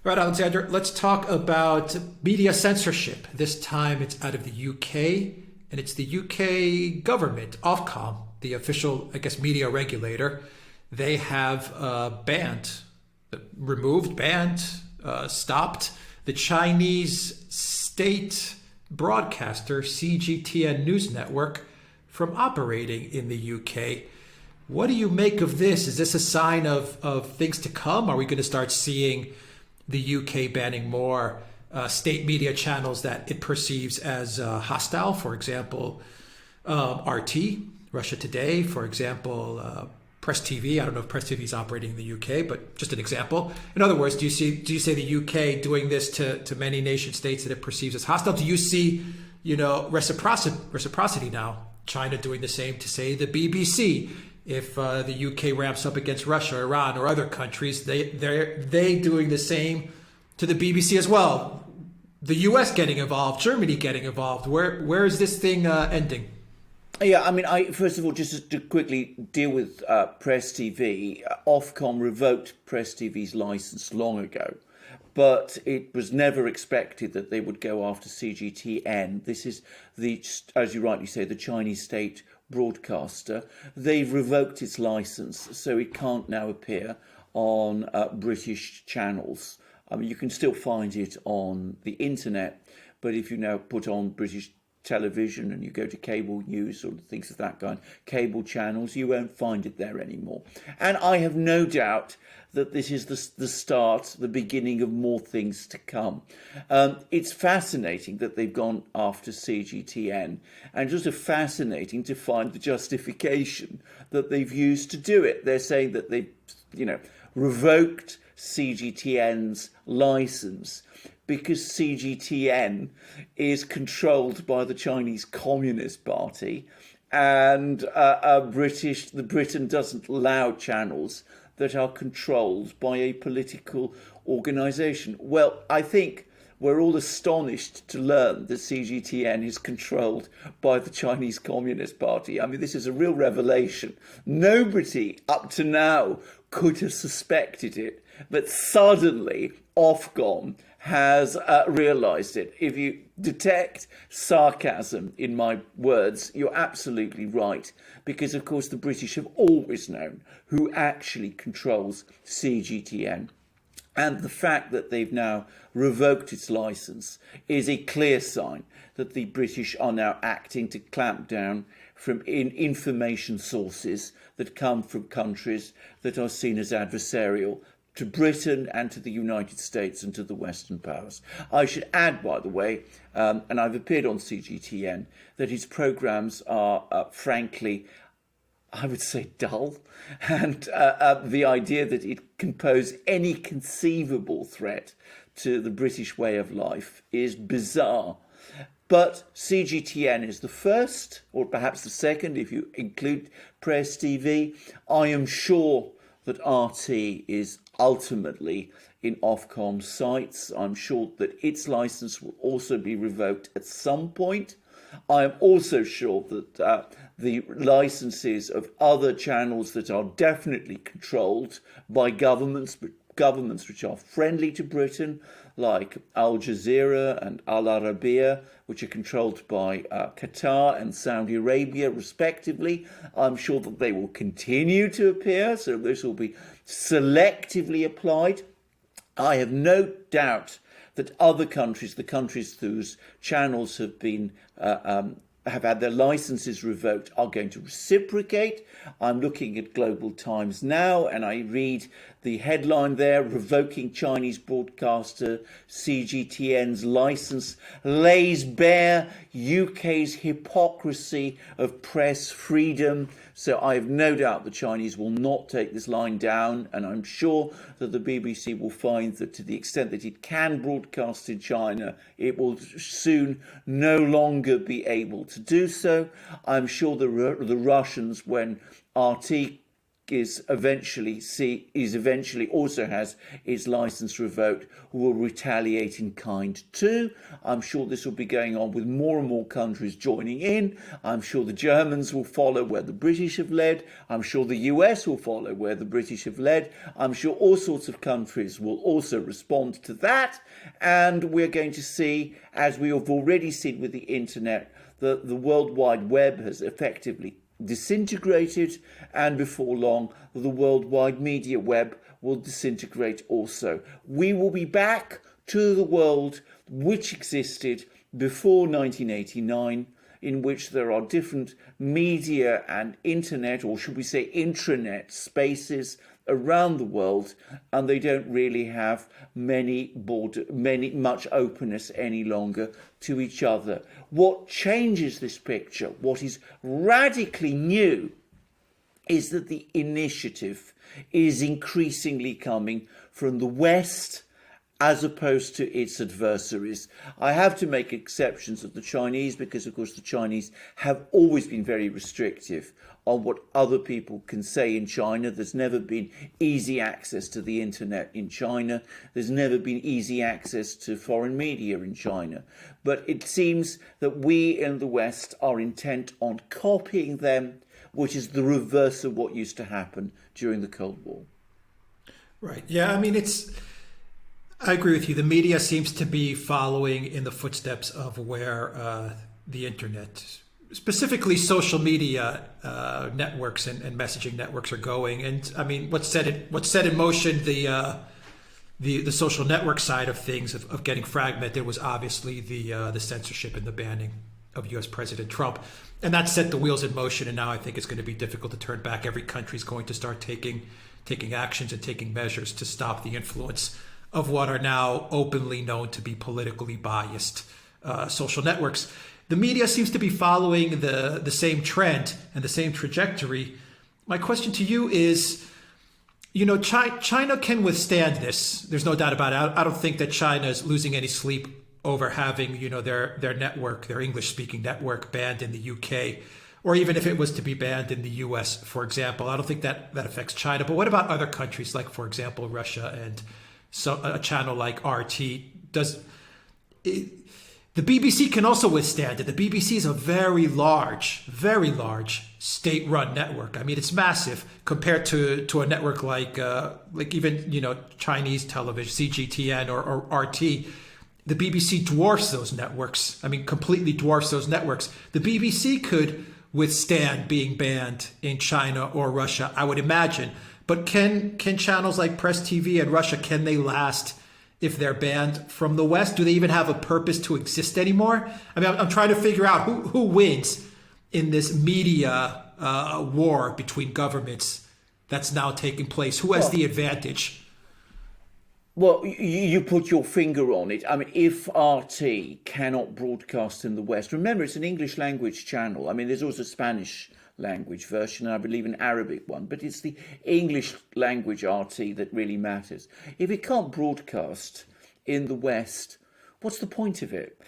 Right, Alexander, let's talk about media censorship. This time it's out of the UK, and it's the UK government, Ofcom, the official, I guess, media regulator. They have stopped the Chinese state broadcaster, CGTN News Network, from operating in the UK. What do you make of this? Is this a sign of things to come? Are we going to start seeing the UK banning more state media channels that it perceives as hostile? For example, RT, Russia Today, for example, Press TV. I don't know if Press TV is operating in the UK, but just an example. In other words, do you say the UK doing this to many nation states that it perceives as hostile? Do you see, reciprocity now? China doing the same to, say, the BBC. If the UK ramps up against Russia, Iran, or other countries, they doing the same to the BBC as well. The US getting involved, Germany getting involved. Where is this thing ending? Yeah, I mean, first of all, just to quickly deal with Press TV, Ofcom revoked Press TV's license long ago, but it was never expected that they would go after CGTN. This is as you rightly say, the Chinese state broadcaster. They've revoked its license, so it can't now appear on British channels. I mean, you can still find it on the internet, but if you now put on British television and you go to cable news or things of that kind, cable channels, you won't find it there anymore. And I have no doubt that this is the start, the beginning of more things to come. It's fascinating that they've gone after CGTN, and just fascinating to find the justification that they've used to do it. They're saying that they've, revoked CGTN's license because CGTN is controlled by the Chinese Communist Party, and Britain doesn't allow channels that are controlled by a political organisation. Well, I think we're all astonished to learn that CGTN is controlled by the Chinese Communist Party. I mean, this is a real revelation. Nobody up to now could have suspected it, but suddenly Ofcom has realised it. If you detect sarcasm in my words, you're absolutely right, because of course the British have always known who actually controls CGTN. And the fact that they've now revoked its licence is a clear sign that the British are now acting to clamp down from information sources that come from countries that are seen as adversarial to Britain and to the United States and to the Western powers. I should add, by the way, and I've appeared on CGTN, that its programmes are, frankly, I would say, dull. And the idea that it can pose any conceivable threat to the British way of life is bizarre. But CGTN is the first, or perhaps the second, if you include Press TV. I am sure that RT is ultimately in Ofcom's sights. I'm sure that its licence will also be revoked at some point. I am also sure that the licences of other channels that are definitely controlled by governments which are friendly to Britain, like Al Jazeera and Al Arabiya, which are controlled by Qatar and Saudi Arabia, respectively. I'm sure that they will continue to appear, so this will be selectively applied. I have no doubt that other countries, the countries whose channels have been have had their licenses revoked, are going to reciprocate. I'm looking at Global Times now, and I read the headline there: revoking Chinese broadcaster CGTN's license lays bare UK's hypocrisy of press freedom. So I have no doubt the Chinese will not take this line down, and I'm sure that the BBC will find that to the extent that it can broadcast in China, it will soon no longer be able to do so. I'm sure the Russians, when RT eventually also has its license revoked will retaliate in kind too. I'm sure this will be going on with more and more countries joining in. I'm sure the Germans will follow where the British have led. I'm sure the US will follow where the British have led. I'm sure all sorts of countries will also respond to that. And we're going to see, as we have already seen with the internet, that the World Wide Web has effectively disintegrated, and before long the worldwide media web will disintegrate also. We will be back to the world which existed before 1989, in which there are different media and internet, or should we say intranet spaces around the world, and they don't really have much openness any longer to each other. What changes this picture, what is radically new, is that the initiative is increasingly coming from the West as opposed to its adversaries. I have to make exceptions of the Chinese because, of course, the Chinese have always been very restrictive on what other people can say in China. There's never been easy access to the internet in China. There's never been easy access to foreign media in China. But it seems that we in the West are intent on copying them, which is the reverse of what used to happen during the Cold War. Right. Yeah, I mean, I agree with you. The media seems to be following in the footsteps of where the internet, specifically social media networks and messaging networks, are going. And I mean, what set in motion the social network side of things of getting fragmented was obviously the censorship and the banning of U.S. President Trump, and that set the wheels in motion. And now I think it's going to be difficult to turn back. Every country is going to start taking actions and taking measures to stop the influence of what are now openly known to be politically biased social networks. The media seems to be following the same trend and the same trajectory. My question to you is, China can withstand this. There's no doubt about it. I don't think that China is losing any sleep over having, their network, their English-speaking network, banned in the UK, or even if it was to be banned in the US, for example. I don't think that affects China. But what about other countries, like, for example, Russia and so a channel like RT? The BBC can also withstand it. The BBC is a very large state-run network. I mean, it's massive compared to a network like even Chinese television, CGTN or RT. The BBC dwarfs those networks. I mean, completely dwarfs those networks. The BBC could withstand being banned in China or Russia, I would imagine. But can channels like Press TV and Russia, can they last if they're banned from the West? Do they even have a purpose to exist anymore? I mean, I'm trying to figure out who wins in this media war between governments that's now taking place. Who has the advantage? Well, you put your finger on it. I mean, if RT cannot broadcast in the West, remember, it's an English language channel. I mean, there's also a Spanish language version, and I believe an Arabic one, but it's the English language RT that really matters. If it can't broadcast in the West, what's the point of it?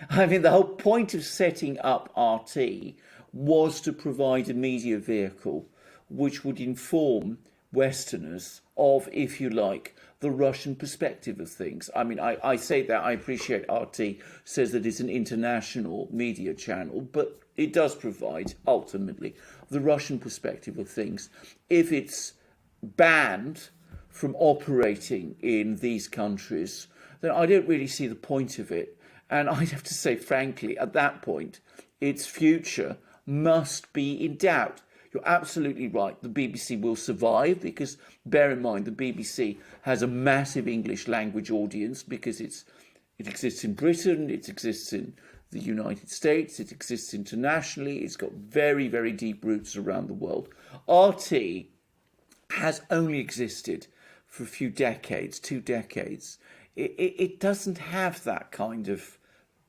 I mean, the whole point of setting up RT was to provide a media vehicle which would inform Westerners of, if you like, the Russian perspective of things. I mean, I say that, I appreciate RT says that it's an international media channel, but it does provide, ultimately, the Russian perspective of things. If it's banned from operating in these countries, then I don't really see the point of it. And I'd have to say, frankly, at that point, its future must be in doubt. You're absolutely right. The BBC will survive because, bear in mind, the BBC has a massive English language audience because it exists in Britain, it exists in the United States, it exists internationally, it's got very, very deep roots around the world. RT has only existed for a few decades, 2 decades. It doesn't have that kind of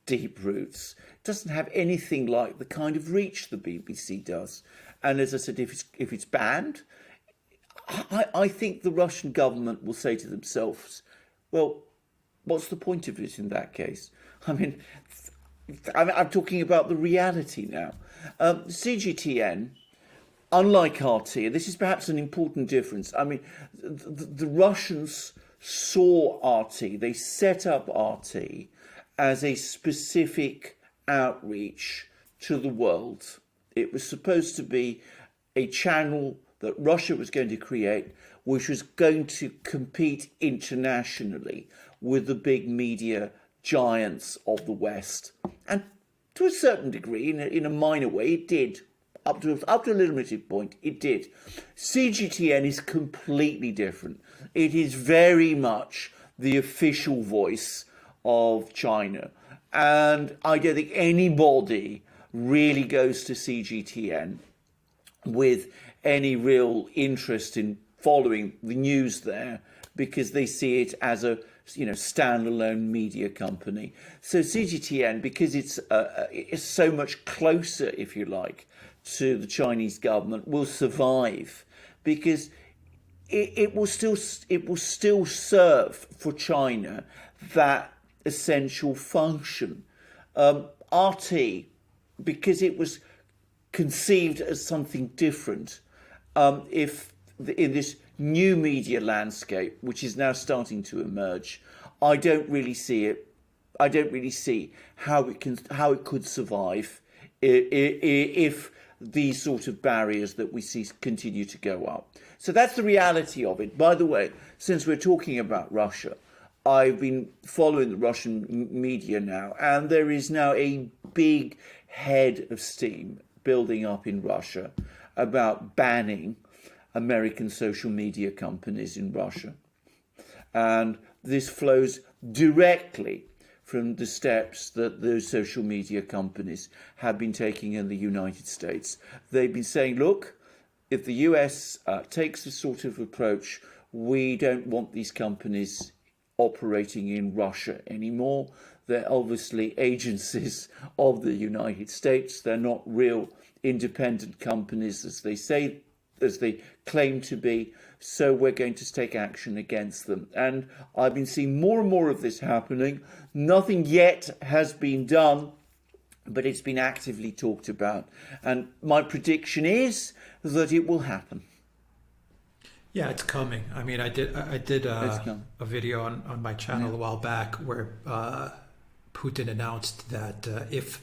deep roots. It doesn't have anything like the kind of reach the BBC does. And as I said, if it's banned, I think the Russian government will say to themselves, well, what's the point of it in that case? I mean, I'm talking about the reality now. CGTN unlike RT, and this is perhaps an important difference. I mean, the Russians saw RT, they set up RT as a specific outreach to the world. It was supposed to be a channel that Russia was going to create, which was going to compete internationally with the big media giants of the West. And to a certain degree, in a minor way, it did. Up to a limited point, it did. CGTN is completely different. It is very much the official voice of China. And I don't think anybody really goes to CGTN with any real interest in following the news there, because they see it as a standalone media company. So CGTN, because it's so much closer, if you like, to the Chinese government, will survive, because it will still serve for China that essential function. RT, because it was conceived as something different, in this new media landscape, which is now starting to emerge, I don't really see how it could survive if these sort of barriers that we see continue to go up. So that's the reality of it. By the way, since we're talking about Russia, I've been following the Russian media now, and there is now a big head of steam building up in Russia about banning American social media companies in Russia. And this flows directly from the steps that those social media companies have been taking in the United States. They've been saying, look, if the US takes this sort of approach, we don't want these companies operating in Russia anymore. They're obviously agencies of the United States. They're not real independent companies, as they claim to be. So we're going to take action against them. And I've been seeing more and more of this happening. Nothing yet has been done, but it's been actively talked about. And my prediction is that it will happen. Yeah, it's coming. I mean, I did a video on my channel a while back where Putin announced that if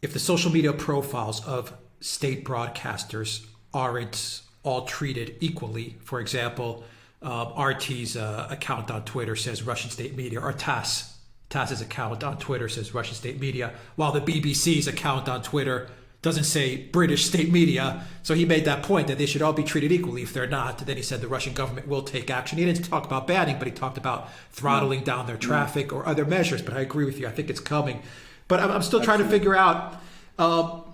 the social media profiles of state broadcasters aren't all treated equally, for example, RT's account on Twitter says Russian state media, or TASS's account on Twitter says Russian state media, while the BBC's account on Twitter doesn't say British state media. So he made that point that they should all be treated equally. If they're not, then he said the Russian government will take action. He didn't talk about banning, but he talked about throttling down their traffic or other measures. But I agree with you. I think it's coming. But I'm still trying to figure out, the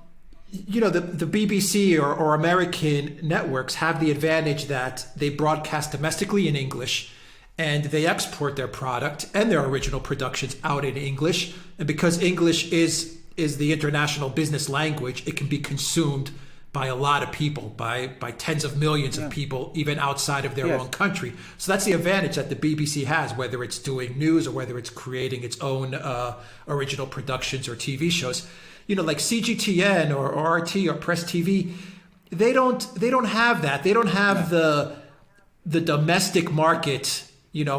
BBC or American networks have the advantage that they broadcast domestically in English, and they export their product and their original productions out in English. And because English is the international business language, it can be consumed by a lot of people, by tens of millions of people, even outside of their own country. So that's the advantage that the BBC has, whether it's doing news or whether it's creating its own original productions or TV shows. Like CGTN or RT or Press TV, they don't have that. They don't have the domestic market,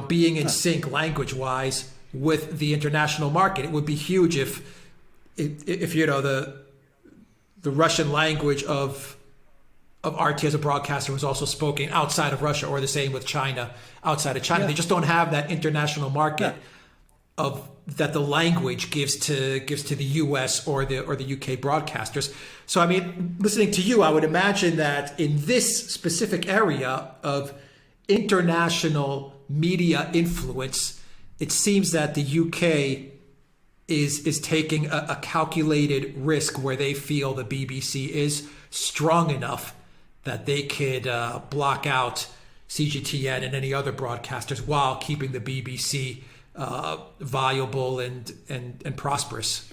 being in sync language-wise with the international market. It would be huge if the Russian language of RT as a broadcaster was also spoken outside of Russia, or the same with China, outside of China. Yeah. They just don't have that international market that the language gives to the US or the UK broadcasters. So I mean, listening to you, I would imagine that in this specific area of international media influence, it seems that the UK is taking a calculated risk where they feel the BBC is strong enough that they could block out CGTN and any other broadcasters while keeping the BBC viable and prosperous.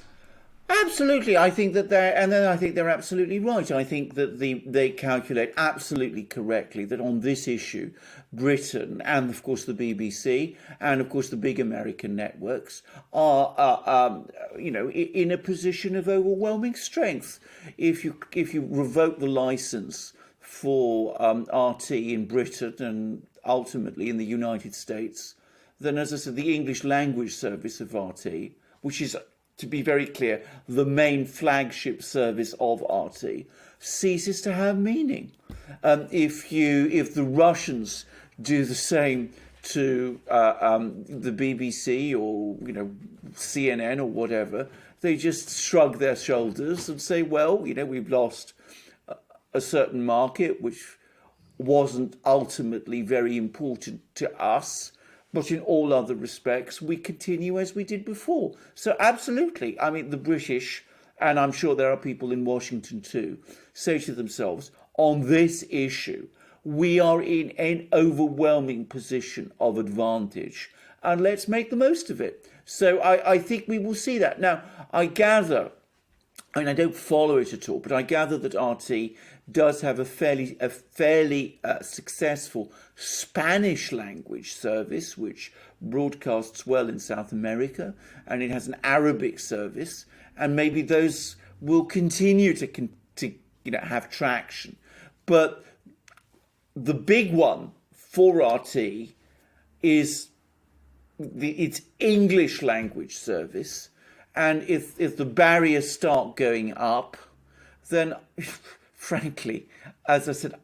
Absolutely, I think that I think they're absolutely right. I think that they calculate absolutely correctly that on this issue, Britain and of course the BBC and of course the big American networks are, in a position of overwhelming strength. If you revoke the license for RT in Britain and ultimately in the United States, then, as I said, the English language service of RT, which is, to be very clear, the main flagship service of RT, ceases to have meaning. If the Russians do the same to the BBC or CNN or whatever, they just shrug their shoulders and say, well, we've lost a certain market which wasn't ultimately very important to us. But in all other respects, we continue as we did before. So absolutely, I mean, the British, and I'm sure there are people in Washington too, say to themselves, on this issue, we are in an overwhelming position of advantage, and let's make the most of it. So I think we will see that. Now, I don't follow it at all, but I gather that RT does have a fairly successful Spanish language service, which broadcasts well in South America, and it has an Arabic service, and maybe those will continue to have traction. But the big one for RT is its English language service. And if the barriers start going up, then frankly, as I said,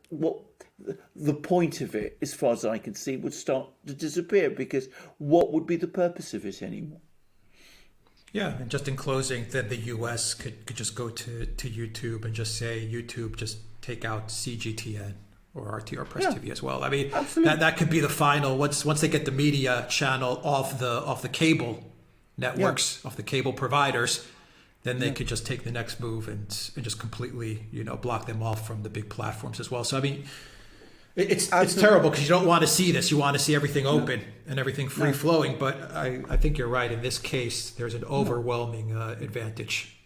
the point of it, as far as I can see, would start to disappear, because what would be the purpose of it anymore? Yeah, and just in closing, then the US could just go to YouTube and just say, YouTube, just take out CGTN or RT or Press TV as well. I mean, that could be the final, once they get the media channel off the cable networks, of the cable providers, then they could just take the next move and just completely, block them off from the big platforms as well. So, I mean, it's terrible because you don't want to see this. You want to see everything open and everything free flowing. But I think you're right. In this case, there's an overwhelming advantage.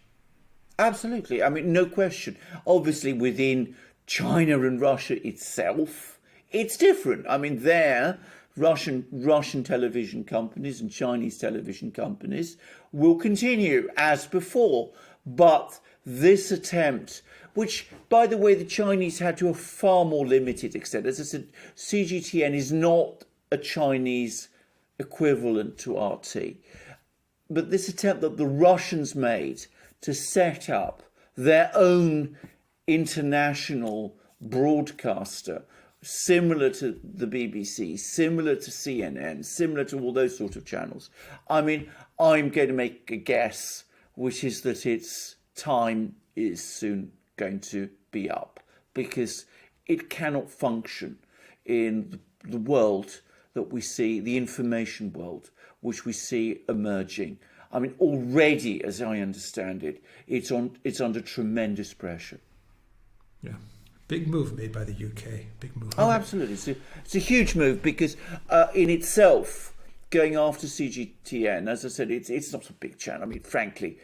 Absolutely. I mean, no question. Obviously, within China and Russia itself, it's different. I mean, Russian television companies and Chinese television companies will continue as before. But this attempt, which, by the way, the Chinese had to a far more limited extent. As I said, CGTN is not a Chinese equivalent to RT. But this attempt that the Russians made to set up their own international broadcaster, similar to the BBC, similar to CNN, similar to all those sort of channels. I mean, I'm going to make a guess, which is that its time is soon going to be up, because it cannot function in the world that we see, the information world, which we see emerging. I mean, already, as I understand it, it's under tremendous pressure. Yeah. Big move made by the UK. Big move. Oh, absolutely. It's a huge move, because in itself, going after CGTN, as I said, it's not a big channel. I mean, frankly,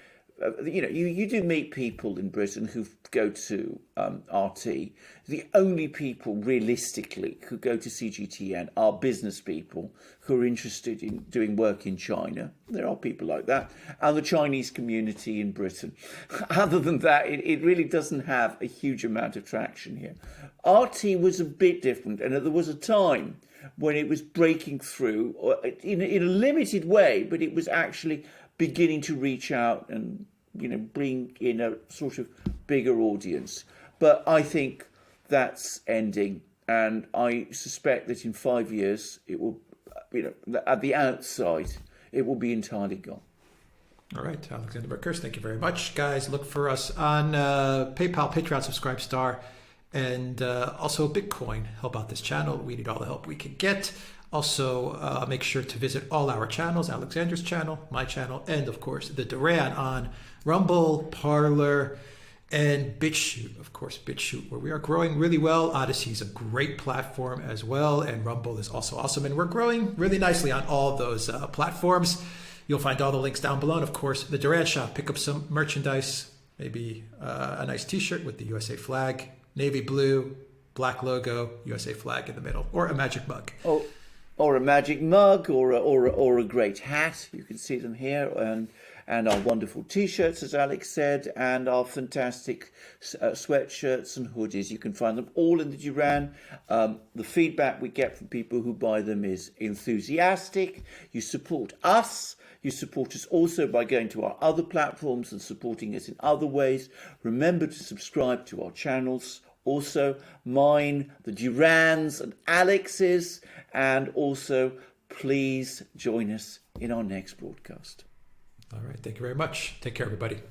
you do meet people in Britain who go to RT. The only people realistically who go to CGTN are business people who are interested in doing work in China. There are people like that, and the Chinese community in Britain. Other than that, it really doesn't have a huge amount of traction here. RT was a bit different, and there was a time when it was breaking through in a limited way, but it was actually beginning to reach out and bring in a sort of bigger audience. But I think that's ending, and I suspect that in 5 years it will, at the outside, it will be entirely gone. All right, Alexander Burkhurst, thank you very much. Guys, look for us on PayPal, Patreon, Subscribe Star, and also Bitcoin. Help out this channel. We need all the help we can get. Also, make sure to visit all our channels, Alexander's channel, my channel, and of course, the Duran on Rumble, Parler, and BitChute. Of course, BitChute, where we are growing really well. Odyssey is a great platform as well, and Rumble is also awesome. And we're growing really nicely on all those platforms. You'll find all the links down below. And of course, the Duran shop. Pick up some merchandise, maybe a nice t-shirt with the USA flag, navy blue, black logo, USA flag in the middle, or a magic mug. Oh, or a magic mug, or a great hat. You can see them here, and our wonderful t-shirts, as Alex said, and our fantastic sweatshirts and hoodies. You can find them all in the Duran. The feedback we get from people who buy them is enthusiastic. You support us. You support us also by going to our other platforms and supporting us in other ways. Remember to subscribe to our channels. Also, mine, the Durans and Alex's, and also please join us in our next broadcast. All right. Thank you very much. Take care, everybody.